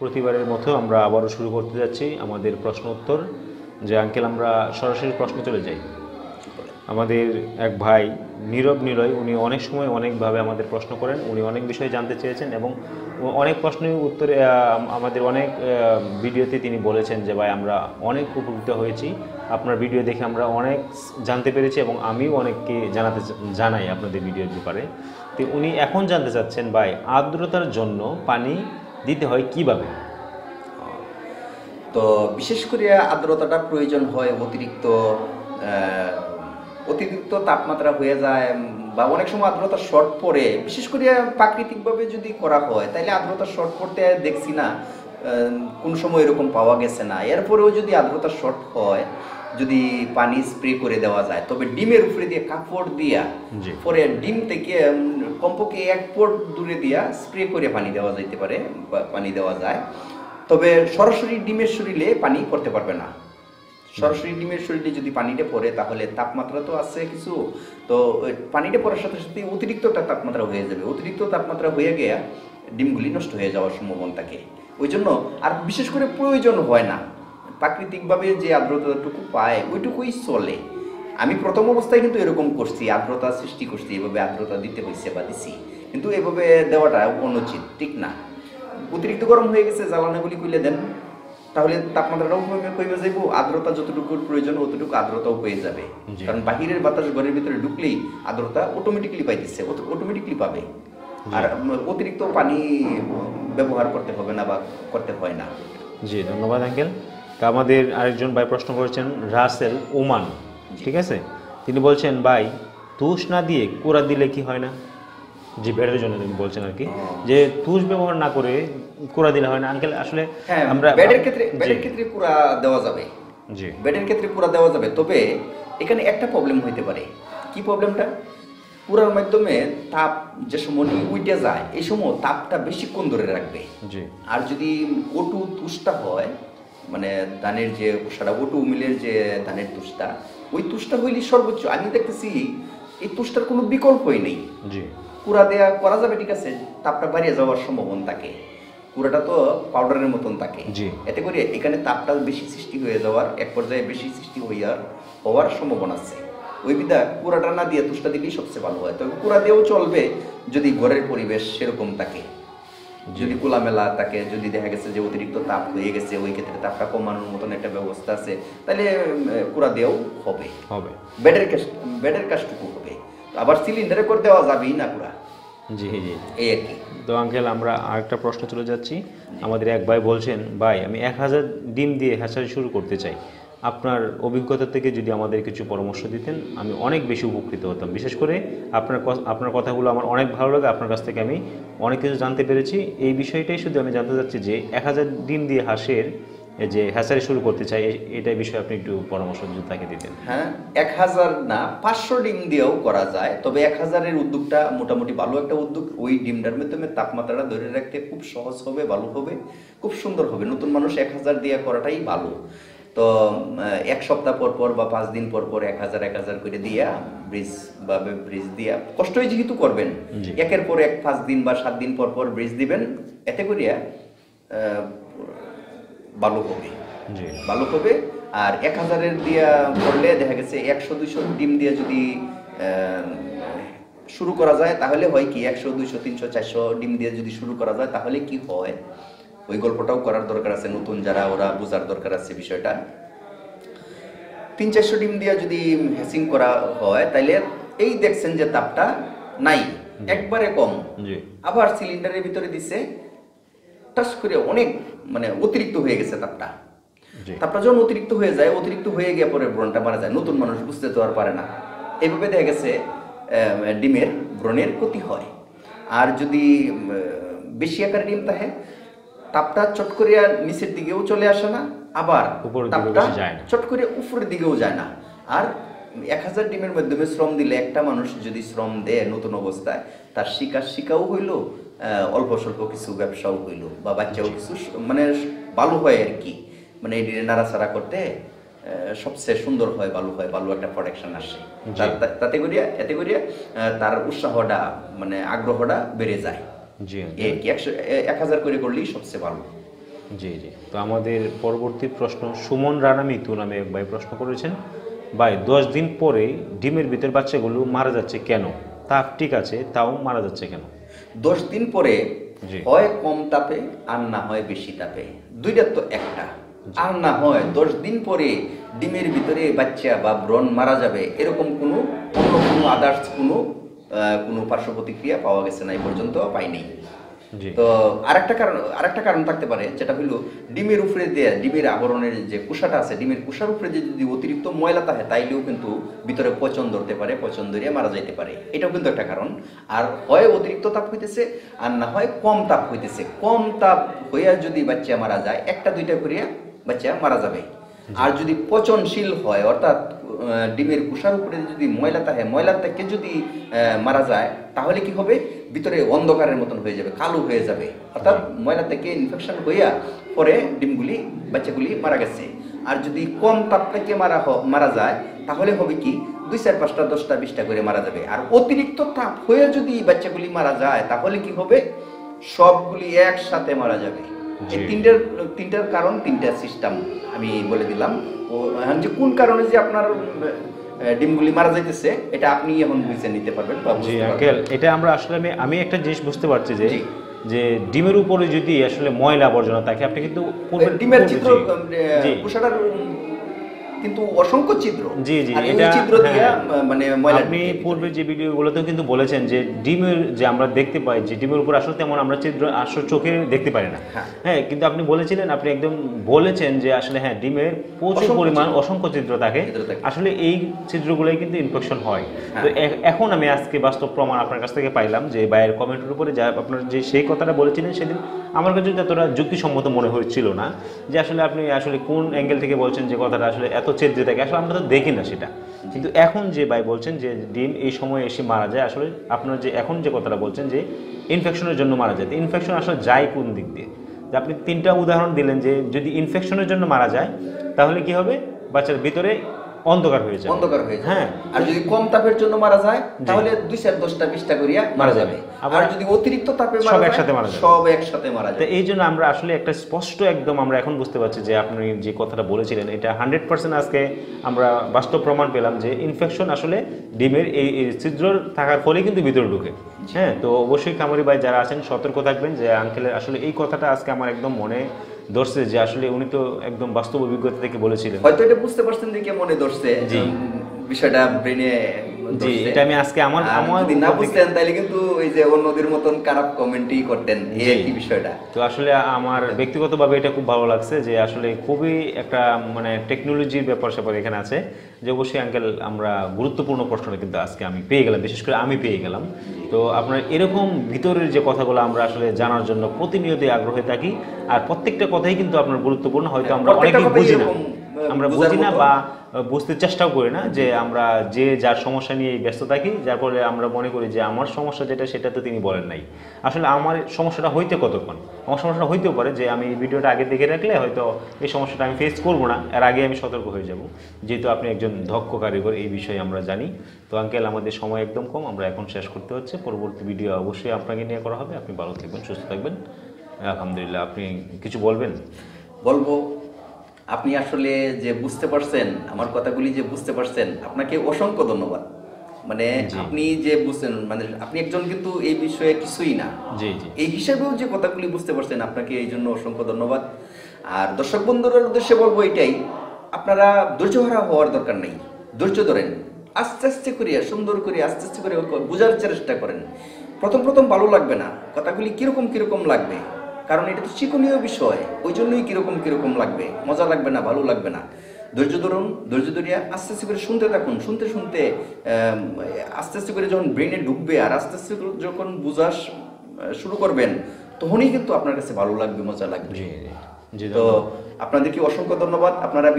প্রতিবারের মতো আমরা আবারও শুরু করতে যাচ্ছি আমাদের প্রশ্ন উত্তর। যে আঙ্কেল, আমরা সরাসরি প্রশ্ন চলে যাই। আমাদের এক ভাই নীরব নিলয়, উনি অনেক সময় অনেকভাবে আমাদের প্রশ্ন করেন, উনি অনেক বিষয়ে জানতে চেয়েছেন এবং অনেক প্রশ্নের উত্তরে আমাদের অনেক ভিডিওতে তিনি বলেছেন যে ভাই আমরা অনেক উপকৃত হয়েছি, আপনার ভিডিও দেখে আমরা অনেক জানতে পেরেছি এবং আমিও অনেককে জানাই আপনাদের ভিডিওর ব্যাপারে। তো উনি এখন জানতে চাচ্ছেন ভাই, আর্দ্রতার জন্য পানি দিতে হয় কিভাবে? তো বিশেষ করে আর্দ্রতাটা প্রয়োজন হয় অতিরিক্ত তাপমাত্রা হয়ে যায় বা অনেক সময় আর্দ্রতা শর্ট পড়ে। বিশেষ করে প্রাকৃতিকভাবে যদি করা হয় তাহলে আর্দ্রতা শর্ট পড়তে দেখছি না, কোন সময় এরকম পাওয়া গেছে না। এরপরেও যদি আর্দ্রতা শর্ট হয়, যদি পানি স্প্রে করে দেওয়া যায়, তবে ডিমের উপরে দিয়ে কাপড় দিয়া পরে ডিম থেকে কমপক্ষে 1 ফুট দূরে দিয়া স্প্রে করে পানি দেওয়া যাইতে পারে, পানি দেওয়া যায়। তবে সরাসরি ডিমের শরীরে পানি পড়তে পারবে না। সরাসরি ডিমের শরীরে যদি পানিটা পড়ে তাহলে তাপমাত্রা তো আছে কিছু, তো পানিটা পড়ার সাথে সাথে অতিরিক্ত একটা তাপমাত্রা হয়ে যাবে। অতিরিক্ত তাপমাত্রা হয়ে গিয়ে ডিমগুলি নষ্ট হয়ে যাওয়ার সম্ভাবনা থাকে। ওই জন্য আর বিশেষ করে প্রয়োজন হয় না, প্রাকৃতিকভাবে যে আর্দ্রতাটুকু পায় ওইটুকুই চলে। আমি প্রথম অবস্থায় কিন্তু এরকম করছি, আর্দ্রতা সৃষ্টি করছি, এভাবে আর্দ্রতা দিতে হয়েছে বা দিছি, কিন্তু এভাবে দেওয়াটা অনুচিত, ঠিক না। অতিরিক্ত গরম হয়ে গেছে, জ্বালানিগুলি খুলে দেন, তাহলে তাপমাত্রাটাও কমে যাইব, আর্দ্রতা যতটুকুর প্রয়োজন অতটুকু আর্দ্রতাও পেয়ে যাবে। কারণ বাহিরের বাতাস ঘরের ভিতরে ঢুকলেই আর্দ্রতা অটোমেটিক্যালি পাইতেছে, অটোমেটিক্যালি পাবে। আর অতিরিক্ত পানি ব্যবহার করতে হবে না বা করতে হয় না। জি, ধন্যবাদ আঙ্কেল। তা আমাদের আরেকজন ভাই প্রশ্ন করেছেন, রাসেল ওমান, ঠিক আছে। তিনি বলছেন ভাই, তুষ না দিয়ে কুড়া দিলে কি হয় না? জি, বেডের জন্য তিনি বলছেন আর কি, যে তুষ ব্যবহার না করে কুড়া দিলে হয় না। আঙ্কেল আসলে আমরা বেডের ক্ষেত্রে কুড়া দেওয়া যাবে। জি, বেডের ক্ষেত্রে কুড়া দেওয়া যাবে, তবে এখানে একটা প্রবলেম হইতে পারে। কি প্রবলেমটা? কুড়ার মাধ্যমে তাপ যে সময় উইটে যায়, এই সময় তাপটা বেশিক্ষণ ধরে রাখবে। জি। আর যদি ওটু তুষটা হয়, মানে ধানের যে সারা ওটু মিলের যে ধানের তুষটা, ওই তুষটা হইলে সর্বোচ্চ আমি দেখতেছি এই তুষটার কোনো বিকল্পই নেই। জি, কুড়া দেয়া করা যাবে, ঠিক আছে, তাপটা বাড়িয়ে যাওয়ার সম্ভাবনা থাকে। কুড়াটা তো পাউডারের মতন থাকে, এতে করে এখানে তাপটা বেশি সৃষ্টি হয়ে যাওয়ার, এক পর্যায়ে বেশি সৃষ্টি হওয়ার সম্ভাবনা আছে। ওই বিধা কুড়াটা না দিয়ে তুষটা দিলেই সবচেয়ে ভালো হয়। তবে কুড়া দিয়েও চলবে যদি ঘরের পরিবেশ সেরকম থাকে, যদি খোলামেলা থাকে, যদি দেখা গেছে যে অতিরিক্ত তাপ হয়ে গেছে, ওই ক্ষেত্রে তাপটা কমানোর মতন একটা ব্যবস্থা আছে, তাহলে কুড়া দিয়েও হবে। বেডের কাজটুকু হবে। আবার সিলিন্ডারে করে দেওয়া যাবেই না কুড়া। জি জি, এই আর কি। তো আঙ্কেল, আমরা আরেকটা প্রশ্ন চলে যাচ্ছি। আমাদের এক ভাই বলছেন, ভাই আমি 1000 ডিম দিয়ে হ্যাচারি শুরু করতে চাই, আপনার অভিজ্ঞতা থেকে যদি আমাদের কিছু পরামর্শ দিতেন আমি অনেক বেশি উপকৃত হতাম। বিশেষ করে আপনার কথাগুলো আমার অনেক ভালো লাগে, আপনার কাছ থেকে আমি অনেক কিছু জানতে পেরেছি। এই বিষয়টাই শুধু আমি জানতে চাচ্ছি যে 1000 ডিম দিয়ে হাঁসের যে হ্যাচারি শুরু করতে চাই, এটাই বিষয়ে আপনি একটু পরামর্শ যদি তাকে দিতেন। হ্যাঁ, 1000 না 500 ডিম দিয়েও করা যায়, তবে 1000-এর উদ্যোগটা মোটামুটি ভালো একটা উদ্যোগ। ওই ডিমটার মাধ্যমে তাপমাত্রাটা ধরে রাখতে খুব সহজ হবে, ভালো হবে, খুব সুন্দর হবে। নতুন মানুষ 1000 দিয়ে করাটাই ভালো। তো 1 সপ্তাহ পর পর বা 5 দিন পর পর 1000 করে দিয়া ব্রিজ দিয়া কষ্টই যেহেতু করবেন, একের পর এক 5 দিন বা 7 দিন পর পর ব্রিজ দিবেন, এতে করিয়া ভালো হবে। আর 1000-এর দিয়া করলে দেখা গেছে 100-200 ডিম দিয়ে যদি শুরু করা যায়, তাহলে হয় কি 100, 200, 300, 400 ডিম দিয়ে যদি শুরু করা যায়, তাহলে কি হয়, ওই গল্পটাও করার দরকার আছে। নতুন যারা, ওরা বোঝার দরকার আছে বিষয়টা। 300-400 ডিম দিয়ে যদি হ্যাচিং করা হয়, তাইলে এই দেখছেন যে তাপটা নাই, একবারে কম। আবার সিলিন্ডারের ভিতরে দিছে, টাচ করে অনেক অতিরিক্ত হয়ে গেছে তাপটা যখন অতিরিক্ত হয়ে যায়, অতিরিক্ত হয়ে গিয়ে পরে ব্রণটা মারা যায়। নতুন মানুষ বুঝতে তো আর পারে না, এইভাবে দেখা গেছে ডিমের ব্রণের ক্ষতি হয়। আর যদি বেশি আকারে ডিম থাকে, তাপটা চট করে নিচের দিকেও চলে আসে না, আবার তাপটা চট করে উপরের দিকেও যায় না। আর 1000 ডিমের মাধ্যমে শ্রম দিলে, একটা মানুষ যদি শ্রম দেয় নতুন অবস্থায়, তার শিকাও হইল, অল্প স্বল্প কিছু ব্যবসাও হইল, বা বাচ্চাও কিছু ভালো হয় আর কি। এটি নাড়াচাড়া করতে সবচেয়ে সুন্দর হয়, ভালো একটা প্রোডাকশন আসে। এতে করিয়া তার উৎসাহটা, আগ্রহটা বেড়ে যায়। 1000 করে করলেই সবচেয়ে ভালো। জি জি। তো আমাদের পরবর্তী প্রশ্ন সুমন রানা মিতু নামে এক ভাই প্রশ্ন করেছেন, ভাই 10 দিন পরে ডিমের ভিতর বাচ্চাগুলো মারা যাচ্ছে কেন? তাপ ঠিক আছে, তাও মারা যাচ্ছে কেন? 10 দিন পরে জি। হয় কম তাপে আর না হয় বেশি তাপে, দুইটার তো একটা। আর না হয় 10 দিন পরে ডিমের ভিতরে বাচ্চা বা ব্রণ মারা যাবে, এরকম কোনো অন্য কোনো আদার্স কোনো পার্শ্ব প্রতিক্রিয়া পাওয়া গেছে না, এই পর্যন্ত পাইনি। জি তো আরেকটা কারণ থাকতে পারে, যেটা হলো ডিমের উপরে দিয়ে ডিমের আবরণের যে কুষাটা আছে, ডিমের কুষার উপরে যদি অতিরিক্ত ময়লা থাকে তাইলেও কিন্তু ভিতরে পচন ধরতে পারে, পচন ধরিয়ে মারা যাইতে পারে, এটাও কিন্তু একটা কারণ। আর হয় অতিরিক্ত তাপ হইতেছে আর না হয় কম তাপ হইতেছে। কম তাপ হইয়া যদি বাচ্চা মারা যায়, একটা দুইটা করিয়া বাচ্চা মারা যাবে। আর যদি পচনশীল হয়, অর্থাৎ ডিমের কুষার উপরে যদি ময়লা থাকে, ময়লা থেকে যদি মারা যায়, তাহলে কি হবে, ভিতরে অন্ধকারের মতন হয়ে যাবে, কালো হয়ে যাবে, অর্থাৎ ময়লা থেকে ইনফেকশন হইয়া পরে বাচ্চাগুলি মারা গেছে। আর যদি কম তাপ থেকে মারা যায়, তাহলে হবে কি 2, 4, 5টা 10টা 20টা করে মারা যাবে। আর অতিরিক্ত তাপ হয়ে যদি বাচ্চাগুলি মারা যায়, তাহলে কি হবে, সবগুলি একসাথে মারা যাবে। এই তিনটার কারণ, তিনটা সিস্টেম আমি বলে দিলাম। ও এখন যে কোন কারণে যে আপনার ডিমগুলি মারা যাইতেছে, এটা আপনি এখন বুঝে নিতে পারবেন বা জি বুঝতে পারবেন। আঙ্কেল, এটা আমরা আসলে আমি একটা জিনিস বুঝতে পারছি যে জি। যে ডিমের উপরে যদি আসলে ময়লা আবর্জনা থাকে, আপনি কিন্তু ডিমের চিত্র, জি কুষাটার কিন্তু অসংখ্য ছিদ্র। জি জি, আর এই এটা ছিদ্র দিয়া মানে ময়লা আপনি ঢুকে ভিতরে। পূর্বে যে ভিডিওগুলোতেও কিন্তু বলেছেন যে ডিমের যে আমরা দেখতে পাই যে ডিমের উপর আসলে তেমন আমরা ছিদ্র আসলে চোখে দেখতে পারি না। হ্যাঁ। হ্যাঁ, কিন্তু আপনি বলেছিলেন, আপনি একদম বলেছেন যে আসলে হ্যাঁ, ডিমের প্রচুর অসংখ্য পরিমাণ অসংখ্য ছিদ্র থাকে। ছিদ্র থাকে। আসলে এই ছিদ্রগুলোই কিন্তু ইনফেকশন হয়। হ্যাঁ। তো এখন আমি আজকে বাস্তব প্রমাণ আপনার কাছ থেকে পাইলাম যে ভাইয়ের কমেন্টের উপরে যা আপনার যে সেই কথাটা বলেছিলেন সেদিন, আমার কাছে যতটা যুক্তিসম্মত মনে হচ্ছিল না যে আসলে আপনি আসলে কোন অ্যাঙ্গেল থেকে বলছেন যে কথাটা আসলে এত ছিদ্র থাকে, আসলে আমরা তো দেখি না সেটা। কিন্তু এখন যে ভাই বলছেন যে ডিম এই সময় এসে মারা যায়, আসলে আপনার যে এখন যে কথাটা বলছেন যে ইনফেকশনের জন্য মারা যায়, ইনফেকশন আসলে যায় কোন দিক দিয়ে? যে আপনি 3টা উদাহরণ দিলেন যে যদি ইনফেকশনের জন্য মারা যায়, তাহলে কি হবে, বাচ্চার ভিতরে অন্ধকার হয়ে যাবে। অন্ধকার হয়ে যাবে। হ্যাঁ। আর যদি কম তাপের জন্য মারা যায়, তাহলে 2, 4, 10টা 20টা করিয়া মারা যাবে। আবার আর যদি অতিরিক্ত তাপে সব মারা যায়, একসাথে মারা যাবে। সব একসাথে মারা তো যাবে। এই জন্য আমরা আসলে একটা স্পষ্ট একদম আমরা এখন বুঝতে পারছি যে আপনি যে কথাটা বলেছিলেন এটা 100% আজকে আমরা বাস্তব প্রমাণ পেলাম যে ইনফেকশন আসলে ডিমের এই ছিদ্র থাকার ফলে কিন্তু ভিতরে ঢুকে। হ্যাঁ, তো অবশ্যই খামারি ভাই যারা আছেন সতর্ক থাকবেন যে আঙ্কেলের আসলে এই কথাটা আজকে আমার একদম মনে ধরছে যে আসলে উনি তো একদম বাস্তব অভিজ্ঞতা থেকে বলেছিলেন। হয়তো এটা বুঝতে পারছেন দেখে মনে ধরছে, জি। বিষয়টা ব্রেনে জি, এটা আমি আজকে আমার যদি না বুঝতেন তাহলে কিন্তু এই যে অন্যদের মতন খারাপ কমেন্টই করতেন, এই আর কি বিষয়টা। তো আসলে আমার ব্যক্তিগতভাবে এটা খুব ভালো লাগছে যে আসলে খুবই একটা মানে টেকনোলজির ব্যাপার স্যাপার এখানে আছে, যে অবশ্যই আঙ্কেল আমরা গুরুত্বপূর্ণ প্রশ্নটা কিন্তু আজকে আমি পেয়ে গেলাম, বিশেষ করে আমি পেয়ে গেলাম। তো আপনার এরকম ভিতরের যে কথাগুলো আমরা আসলে জানার জন্য প্রতিনিয়তই আগ্রহী থাকি, আর প্রত্যেকটা কথাই কিন্তু আপনার গুরুত্বপূর্ণ, হয়তো আমরা প্রত্যেকটা অনেকেই কথাই বুঝি না, এরকম, আমরা বোঝার বুঝি না মতো। বা বুঝতে চেষ্টাও করি না, যে আমরা যে যার সমস্যা নিয়ে ব্যস্ত থাকি, যার ফলে আমরা মনে করি যে আমার সমস্যা যেটা সেটা তো তিনি বলেন নাই। আসলে আমার সমস্যাটা হইতে কতক্ষণ, আমার সমস্যাটা হইতেও পারে যে আমি এই ভিডিওটা আগে দেখে রাখলে হয়তো এই সমস্যাটা আমি ফেস করবো না, এর আগে আমি সতর্ক হয়ে যাব, যেহেতু আপনি একজন দক্ষ কারিগর এই বিষয়ে আমরা জানি। তো আঙ্কেল আমাদের সময় একদম কম, আমরা এখন শেষ করতে হচ্ছে, পরবর্তী ভিডিও অবশ্যই আপনাকে নিয়ে করা হবে। আপনি ভালো থাকবেন, সুস্থ থাকবেন, আলহামদুলিল্লাহ। আপনি কিছু বলবেন? বলবো, আপনি আসলে যে বুঝতে পারছেন আমার কথাগুলি, যে বুঝতে পারছেন, আপনাকে অসংখ্য ধন্যবাদ। মানে আপনি যে বুঝছেন, মানে আপনি একজন কিন্তু এই বিষয়ে কিছুই না, জি জি, এই হিসাবেও যে কথাগুলি বুঝতে পারছেন, আপনাকে এই জন্য অসংখ্য ধন্যবাদ। আর দর্শক বন্ধুদের উদ্দেশ্যে বলবো এটাই, আপনারা ধৈর্যহারা হওয়ার দরকার নেই, ধৈর্য ধরেন, আস্তে আস্তে করিয়া সুন্দর করে আস্তে আস্তে করে বোঝার চেষ্টা করেন। প্রথম প্রথম ভালো লাগবে না, কথাগুলি কিরকম লাগবে, কারণ এটা তো শিক্ষণীয় বিষয়, ওই জন্যই কিরকম লাগবে, মজা লাগবে না, ভালো লাগবে না। ধৈর্য ধরুন, ধৈর্য ধরিয়া আস্তে আস্তে করে শুনতে থাকুন, শুনতে আস্তে আস্তে করে যখন ব্রেনে ঢুকবে আর আস্তে আস্তে করে যখন বোঝা শুরু করবেন, তখনই কিন্তু আপনার কাছে ভালো লাগবে, মজা লাগবে। জি জি, তো আপনাদেরকে অসংখ্য ধন্যবাদ। আপনারা